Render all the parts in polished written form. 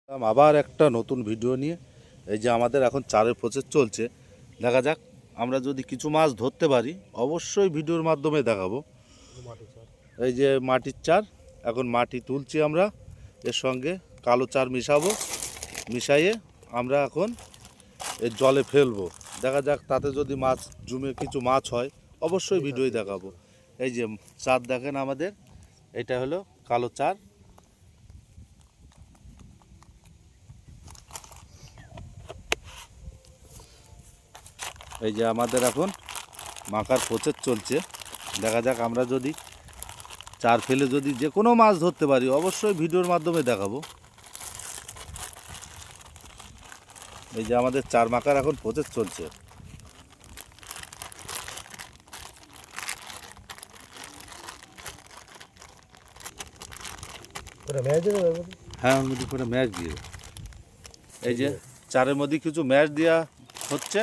আবার একটা নতুন ভিডিও নিয়ে। এই যে আমাদের এখন চারের প্রসেস চলছে, দেখা যাক আমরা যদি কিছু মাছ ধরতে পারি অবশ্যই ভিডিওর মাধ্যমে দেখাবো। এই যে মাটির চার, এখন মাটি তুলছি আমরা, এর সঙ্গে কালো চার মিশাবো, মিশাইয়ে আমরা এখন এর জলে ফেলবো। দেখা যাক তাতে যদি মাছ জমে কিছু মাছ হয় অবশ্যই ভিডিওই দেখাবো। এই যে চার দেখেন আমাদের, এটা হলো কালো চার। এই যে আমাদের এখন মাখার প্রসেস চলছে, দেখা যাক আমরা যদি চার ফেলে যদি যে কোনো মাছ ধরতে পারি অবশ্যই ভিডিওর মাধ্যমে দেখাবো। এই যে আমাদের চার মাখার এখন প্রসেস চলছে। হ্যাঁ, ওর মধ্যে করে ম্যাশ দিয়ে দেবো। এই যে চারের মধ্যে কিছু ম্যাশ দেওয়া হচ্ছে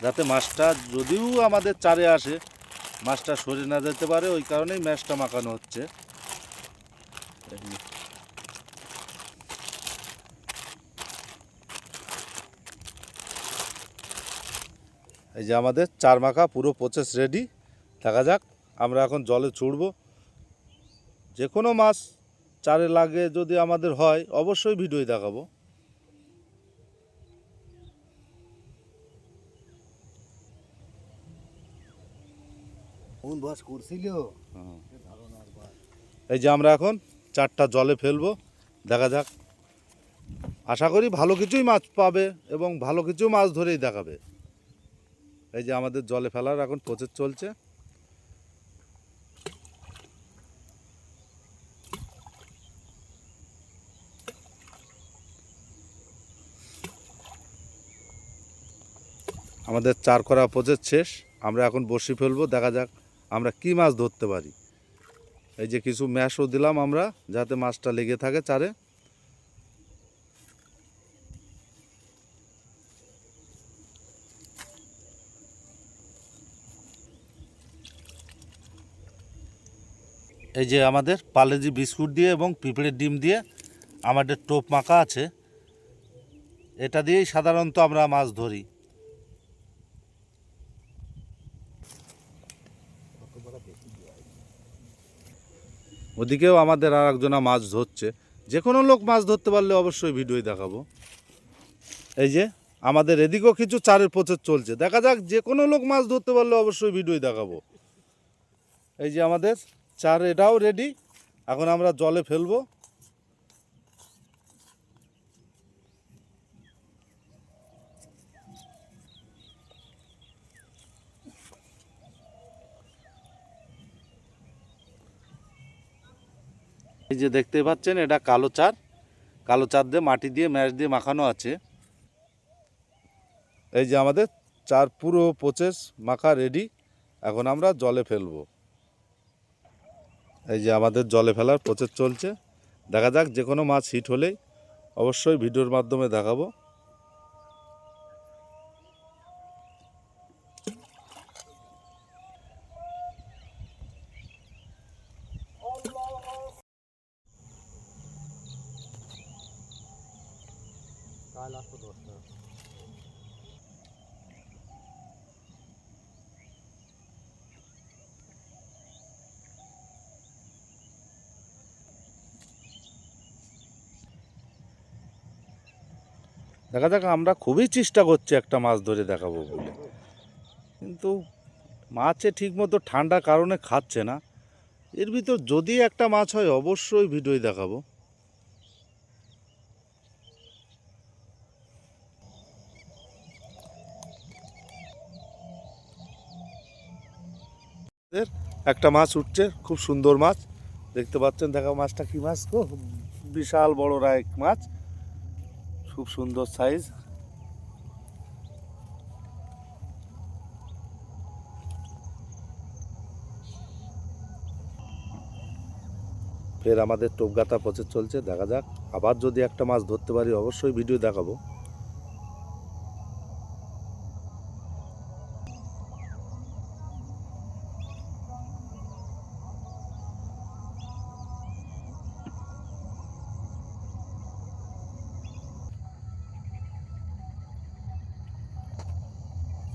যাতে মাছটা যদিও আমাদের চারে আসে মাছটা সরে না যেতে পারে, ওই কারণেই ম্যাশটা মাখানো হচ্ছে। এই যে আমাদের চার মাখা পুরো প্রসেস রেডি। দেখা যাক আমরা এখন জলে ছুড়ব, যে কোনো মাছ চারে লাগে যদি আমাদের হয় অবশ্যই ভিডিওই দেখাবো। এই যে আমরা এখন চারটা জলে ফেলবো, দেখা যাক, আশা করি ভালো কিছুই মাছ পাবে এবং ভালো কিছু মাছ ধরেই দেখাবে। এই যে আমাদের জলে ফেলার এখন প্রসেস চলছে। আমাদের চার করা প্রসেস শেষ, আমরা এখন বসি ফেলবো, দেখা যাক আমরা কি মাছ ধরতে পারি। এই যে কিছু ম্যাশও দিলাম আমরা যাতে মাছটা লেগে থাকে চারে। এই যে আমাদের পার্লেজি বিস্কুট দিয়ে এবং পিঁপড়ের ডিম দিয়ে আমাদের টোপ মাখা আছে, এটা দিয়েই সাধারণত আমরা মাছ ধরি। ওদিকেও আমাদের আর একজনা মাছ ধরছে, যে কোনো লোক মাছ ধরতে পারলে অবশ্যই ভিডিওই দেখাবো। এই যে আমাদের এদিকেও কিছু চারের প্রসেস চলছে, দেখা যাক যে কোনো লোক মাছ ধরতে পারলে অবশ্যই ভিডিওই দেখাবো। এই যে আমাদের চার এটাও রেডি, এখন আমরা জলে ফেলবো। এই যে দেখতে পাচ্ছেন এটা কালো চার, কালো চার দিয়ে মাটি দিয়ে ম্যাশ দিয়ে মাখানো আছে। এই যে আমাদের চার পুরো প্রসেস মাখা রেডি, এখন আমরা জলে ফেলবো। এই যে আমাদের জলে ফেলার প্রসেস চলছে, দেখা যাক যে কোনো মাছ হিট হলেই অবশ্যই ভিডিওর মাধ্যমে দেখাবো। দেখা যাক, আমরা খুবই চেষ্টা করছি একটা মাছ ধরে দেখাবো বলে, কিন্তু মাছে ঠিকমতো ঠান্ডার কারণে খাচ্ছে না। এর ভিতর যদি একটা মাছ হয় অবশ্যই ভিডিওই দেখাবো। একটা মাছ উঠছে, খুব সুন্দর মাছ দেখতে পাচ্ছেন, দেখা মাছটা কি মাছ গো, বিশাল বড় রায় মাছ, খুব সুন্দর সাইজ। ফের আমাদের টোপ গাঁথা প্রসেস চলছে, দেখা যাক আবার যদি একটা মাছ ধরতে পারি অবশ্যই ভিডিও দেখাবো।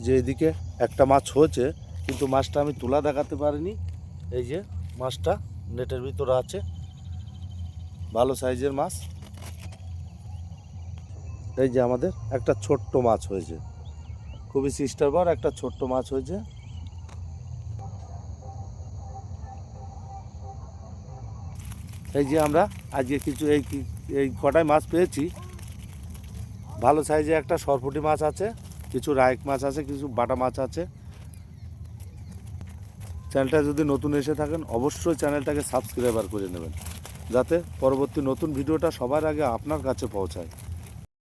যে এদিকে একটা মাছ হয়েছে, কিন্তু মাছটা আমি তুলা দেখাতে পারিনি। এই যে মাছটা নেটের ভিতরে আছে, ভালো সাইজের মাছ। এই যে আমাদের একটা ছোট্ট মাছ হয়েছে, খুবই চেষ্টার পর একটা ছোট্ট মাছ হয়েছে। এই যে আমরা আজকে কিছু এই কটায় মাছ পেয়েছি। ভালো সাইজে একটা সরপুঁটি মাছ আছে, কিছু রাইক মাছ আছে, কিছু বাটা মাছ আছে। চ্যানেলটা যদি নতুন এসে থাকেন অবশ্যই চ্যানেলটাকে সাবস্ক্রাইবার করে নেবেন, যাতে পরবর্তী নতুন ভিডিওটা সবার আগে আপনার কাছে পৌঁছায়।